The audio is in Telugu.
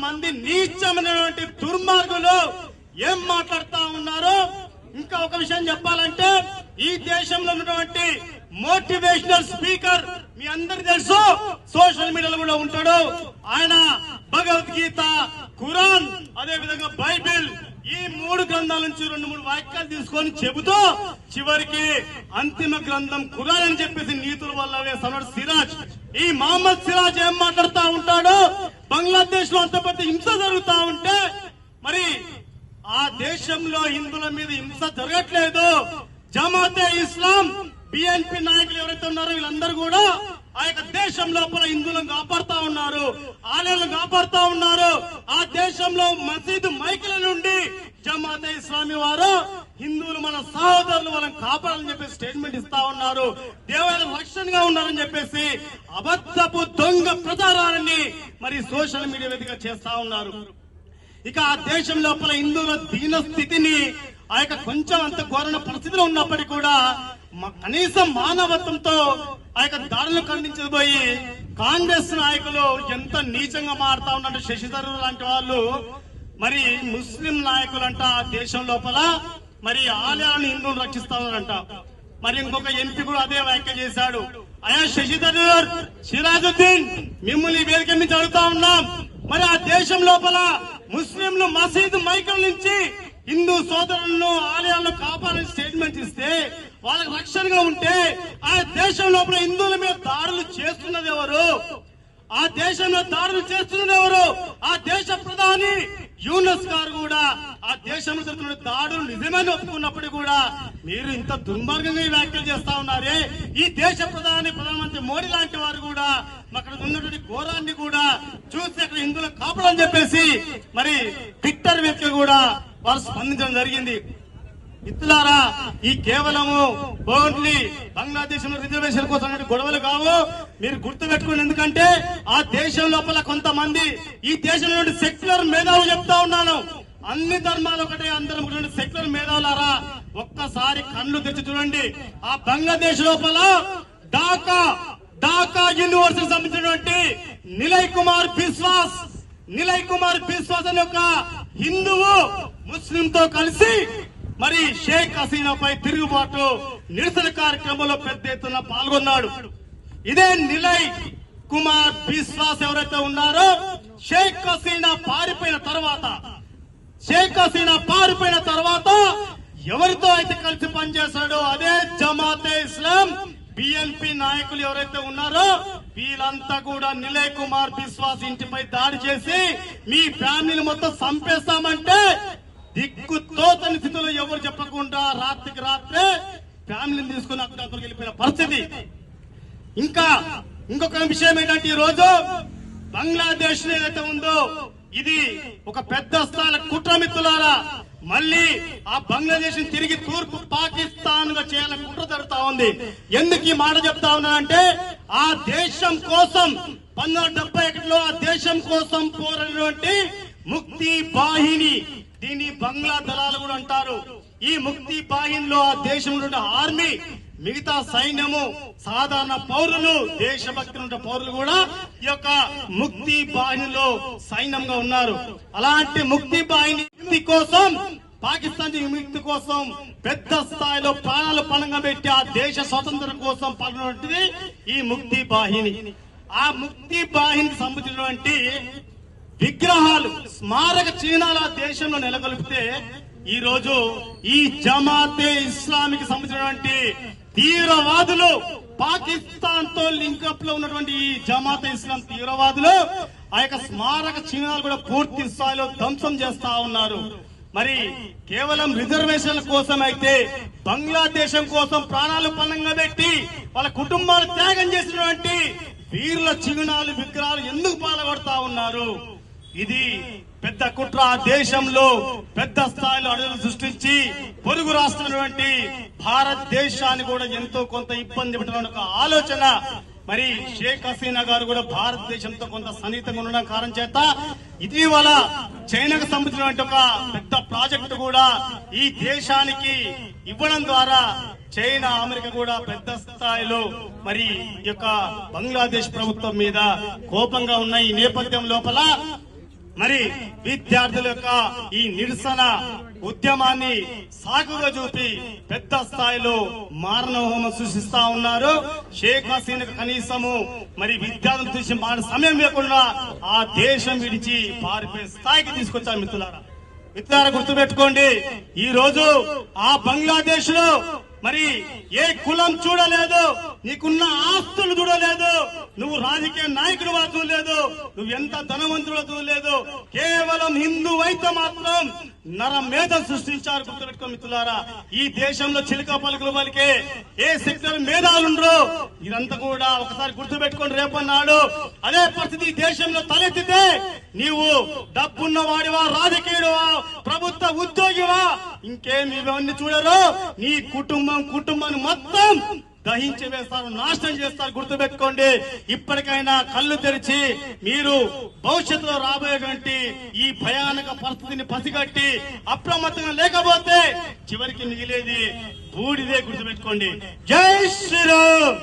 కొంతమంది నీచమైనటువంటి దుర్మార్గులు ఏం మాట్లాడుతా ఉన్నారు. ఇంకా ఒక విషయం చెప్పాలంటే ఈ దేశంలో ఉన్నటువంటి మోటివేషనల్ స్పీకర్ మీ అందరికి తెలుసు, సోషల్ మీడియాలో కూడా ఉంటాడు. ఆయన భగవద్గీత, ఖురాన్, అదే విధంగా బైబిల్, ఈ 3 గ్రంథాల నుంచి 2-3 వాక్యాలు తీసుకొని చెబుతూ చివరికి అంతిమ గ్రంథం ఖురాన్ అని చెప్పేసి నీతుల వల్ల వేస్తున్నాడు సిరాజ్. ఈ మహమ్మద్ సిరాజ్ ఏం మాట్లాడుతా ఉంటాడు, బంగ్లాదేశ్ లో అంత పెద్ద హింస జరుగుతా ఉంటే మరి ఆ దేశంలో హిందువుల మీద హింస జరగట్లేదు. జమాతే ఇస్లాం, బిఎన్పి నాయకులు ఎవరైతే ఉన్నారో వీళ్ళందరూ కూడా ఆ యొక్క దేశం లోపల హిందువులను కాపాడుతా ఉన్నారు, ఆలయాలను కాపాడుతా ఉన్నారు. ఆ దేశంలో మసీదు మైకుల నుండి జమాతే ఇస్లామీ వారు హిందువులు మన సహోదరులు వాళ్ళని కాపాడాలని చెప్పేసి స్టేట్మెంట్ ఇస్తా ఉన్నారు. దేవాలయ రక్షణగా ఉన్నారని చెప్పేసి అబద్ధపు దొంగ ప్రచారాన్ని మరి సోషల్ మీడియా వేదికగా చేస్తా ఉన్నారు. ఇక ఆ దేశం లోపల హిందువుల దీన స్థితిని ఆ యొక్క కొంచెం అంత ఘోరణ పరిస్థితిలో ఉన్నప్పటికీ కూడా కనీసం మానవత్వంతో ఆ యొక్క దాడులు ఖండించబోయి కాంగ్రెస్ నాయకులు ఎంత నీచంగా మారుతా ఉన్నట్టు శశిధర్ లాంటి వాళ్ళు మరి ముస్లిం నాయకులంట ఆ దేశం లోపల మరి ఆలయాలను హిందువులు రక్షిస్తా ఉన్నారంట. మరి ఇంకొక ఎంపీ కూడా అదే వ్యాఖ్య చేశాడు. అయా శశిధర్, సిరాజుద్దీన్, మిమ్మల్ని వేదిక నుంచి అడుగుతా ఉన్నాం, మరి ఆ దేశం లోపల ముస్లింలు మసీదు మైకుల నుంచి హిందూ సోదరులను ఆలయాలను కాపాడని స్టేట్మెంట్ ఇస్తే వాళ్ళకి రక్షణగా ఉంటే ఆ దేశం లోపల హిందువుల మీద దాడులు చేస్తున్నది ఎవరు? ఆ దేశంలో దాడులు చేస్తున్నది ఎవరు? ఆ దేశ ప్రధాని యూనస్ గారు కూడా ఆ దేశంలో జరుగుతున్న దాడులు నిజమని ఒప్పుకున్నప్పటికీ కూడా మీరు ఇంత దుర్మార్గంగా వ్యాఖ్యలు చేస్తా ఉన్నారే. ఈ దేశ ప్రధానమంత్రి మోడీ లాంటి వారు కూడా అక్కడ ఉన్నటువంటి ఘోరాన్ని కూడా చూసి అక్కడ హిందువులకు కాపాడని చెప్పేసి మరి ట్విట్టర్ వేదిక కూడా వారు స్పందించడం జరిగింది. మిత్రులారా, ఈ కేవలము ఓన్లీ బంగ్లాదేశ్ లో రిజర్వేషన్ కోసం గొడవలు కావు, మీరు గుర్తు పెట్టుకోండి. ఎందుకంటే ఆ దేశం లోపల కొంతమంది ఈ దేశంలో సెక్యులర్ మేధావులు చెప్తా ఉన్నాను, అన్ని ధర్మాలు ఒకటే, అందరం సెక్యులర్ మేధావులారా ఒక్కసారి కళ్ళు తెచ్చి చూడండి. ఆ బంగ్లాదేశ్ లోపల ఢాకా యూనివర్సిటీ సంబంధించినటువంటి నిలయ్ కుమార్ బిస్వాస్ అనే ఒక హిందువు ముస్లింతో కలిసి మరి షేక్ హసీనాపై తిరుగుబాటు నిరసన కార్యక్రమంలో పెద్ద ఎత్తున పాల్గొన్నాడు. ఇదే నిలయ్ కుమార్ బిస్వాస్ ఎవరైతే ఉన్నారో షేక్ హసీనా పారిపోయిన తర్వాత ఎవరితో అయితే కలిసి పనిచేశాడో అదే జమాతే ఇస్లాం, బిఎన్పి నాయకులు ఎవరైతే ఉన్నారో వీళ్ళంతా కూడా నిలయ్ కుమార్ బిస్వాస్ ఇంటిపై దాడి చేసి మీ ఫ్యామిలీని మొత్తం చంపేస్తామంటే దిక్కు తోచని స్థితిలో ఎవరు చెప్పకుండా రాత్రికి రాత్రే ఫ్యామిలీని తీసుకుని అక్కడికి వెళ్ళిపోయిన పరిస్థితి. ఇంకొక విషయం ఏంటంటే ఈ రోజు బంగ్లాదేశ్ ఏదైతే ఉందో ఇది ఒక పెద్ద స్థాయి కుట్రమిత్రులారా మళ్ళీ ఆ బంగ్లాదేశ్ తిరిగి తూర్పు పాకిస్తాన్ గా చేయాలని కుట్ర జరుగుతా ఉంది. ఎందుకు ఈ మాట చెప్తా ఉన్నానంటే ఆ దేశం కోసం 1971లో ఆ దేశం కోసం పోరాడినటువంటి ముక్తి బాహిని, దీన్ని బంగ్లా దళాలు కూడా అంటారు. ఈ ముక్తి బాహినిలో ఆ దేశంలో ఆర్మీ, మిగతా సైన్యము, సాధారణ పౌరులు, దేశభక్తి ఉన్న పౌరులు కూడా ఈ యొక్క ముక్తి బాహినిలో సైన్యంగా ఉన్నారు. అలాంటి ముక్తి బాహిని కోసం, పాకిస్తాన్ విముక్తి కోసం పెద్ద స్థాయిలో ప్రాణాలు పణంగా పెట్టి ఆ దేశ స్వాతంత్రం కోసం పాల్గొన్నది ఈ ముక్తి బాహిని. ఆ ముక్తి బాహినికి సంబంధించినటువంటి విగ్రహాలు, స్మారక చిహ్నాలు ఆ దేశంలో నెలకొల్పితే ఈ రోజు ఈ జమాతే ఇస్లామీకి సంబంధించినటువంటి తీవ్రవాదులు, పాకిస్తాన్ తో లింకప్ లో ఉన్నటువంటి ఈ జమాతే ఇస్లాం తీవ్రవాదులు ఆ యొక్క స్మారక చిహ్నాలు కూడా పూర్తి స్థాయిలో ధ్వంసం చేస్తా ఉన్నారు. మరి కేవలం రిజర్వేషన్ల కోసం అయితే బంగ్లాదేశం కోసం ప్రాణాలు పణంగా పెట్టి వాళ్ళ కుటుంబాలు త్యాగం చేసినటువంటి వీరుల చిహ్నాలు, విగ్రహాలు ఎందుకు పాల్గొడతా ఉన్నారు? ఇది పెద్ద కుట్ర. ఆ దేశంలో పెద్ద స్థాయిలో అడుగులు సృష్టించి పొరుగు రాష్ట్రమైనటువంటి భారతదేశాన్ని కూడా ఎంతో కొంత ఇబ్బంది పెట్టడం ఒక ఆలోచన. మరి షేక్ హసీనా గారు కూడా భారతదేశంతో కొంత సన్నిహితంగా ఉండడం కారణం చేత ఇటీవల చైనాకు సంబంధించినటువంటి ఒక పెద్ద ప్రాజెక్టు కూడా ఈ దేశానికి ఇవ్వడం ద్వారా చైనా, అమెరికా కూడా పెద్ద స్థాయిలో మరి ఈ యొక్క బంగ్లాదేశ్ ప్రభుత్వం మీద కోపంగా ఉన్న ఈ నేపథ్యం లోపల మరి విద్యార్థుల యొక్క ఈ నిరసన ఉద్యమాన్ని సాగుగా చూపి పెద్ద స్థాయిలో మారణ హోమం సృష్టిస్తా ఉన్నారు. షేక్ హసీనా కనీసము మరి విద్యార్థులు తీసి మాట సమయం లేకుండా ఆ దేశం విడిచి పారిపోయే స్థాయికి తీసుకొచ్చారు. మిత్రులారా గుర్తుపెట్టుకోండి, ఈ రోజు ఆ బంగ్లాదేశ్ లో మరి ఏ కులం చూడలేదు, నీకున్న ఆస్తులు చూడలేదు, నువ్వు రాజకీయ నాయకుడు చూడలేదు, నువ్వు ఎంత ధనవంతుడు చూడలేదు, కేవలం హిందూ అయితే మాత్రం నరమేధ సృష్టించారు. గుర్తుపెట్టుకో మిత్రులారా, ఈ దేశంలో చిలుక పలుకుల వలికే ఏ సెక్టర్ మేధాలుండ్రో ఇదంతా కూడా ఒకసారి గుర్తుపెట్టుకోండి. రేపన్నాడు అదే పరిస్థితి ఈ దేశంలో తలెత్తితే నీవు డబ్బున్న వాడివా, రాజకీయుడువా, ప్రభుత్వ ఉద్యోగివా, ఇంకేం ఇవన్నీ చూడరు, నీ కుటుంబాన్ని మొత్తం దహించి వేస్తారు, నాశనం చేస్తారు. గుర్తుపెట్టుకోండి. ఇప్పటికైనా కళ్ళు తెరిచి మీరు భవిష్యత్తులో రాబోయేటువంటి ఈ భయానక పరిస్థితిని పసిగట్టి అప్రమత్తంగా లేకపోతే చివరికి మిగిలేది బూడిదే. గుర్తుపెట్టుకోండి. జై శ్రీరామ్.